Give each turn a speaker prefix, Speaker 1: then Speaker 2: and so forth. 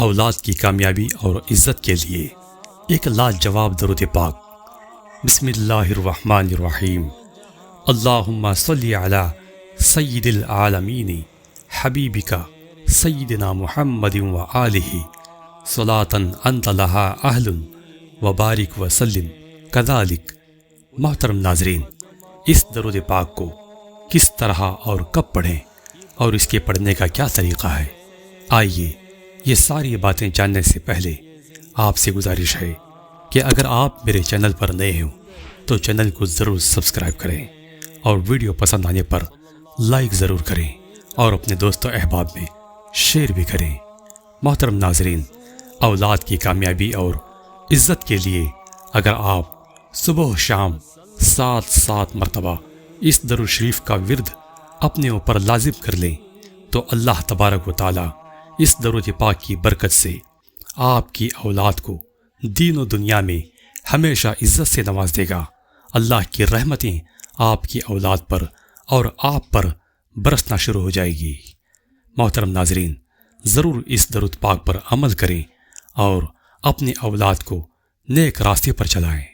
Speaker 1: اولاد کی کامیابی اور عزت کے لیے ایک لاجواب درود پاک۔ بسم اللہ الرحمن الرحیم۔ اللہم صلی علی سید العالمین حبیبک سیدنا محمد وآلہ صلاۃ انت لہا اہل وبارک وسلم کذالک۔ محترم ناظرین، اس درود پاک کو کس طرح اور کب پڑھیں اور اس کے پڑھنے کا کیا طریقہ ہے، آئیے یہ ساری باتیں جاننے سے پہلے آپ سے گزارش ہے کہ اگر آپ میرے چینل پر نئے ہوں تو چینل کو ضرور سبسکرائب کریں اور ویڈیو پسند آنے پر لائک ضرور کریں اور اپنے دوست و احباب میں شیئر بھی کریں۔ محترم ناظرین، اولاد کی کامیابی اور عزت کے لیے اگر آپ صبح و شام 7 مرتبہ اس درود شریف کا ورد اپنے اوپر لازم کر لیں تو اللہ تبارک و تعالی اس درود پاک کی برکت سے آپ کی اولاد کو دین و دنیا میں ہمیشہ عزت سے نواز دے گا۔ اللہ کی رحمتیں آپ کی اولاد پر اور آپ پر برسنا شروع ہو جائے گی۔ محترم ناظرین، ضرور اس درود پاک پر عمل کریں اور اپنی اولاد کو نیک راستے پر چلائیں۔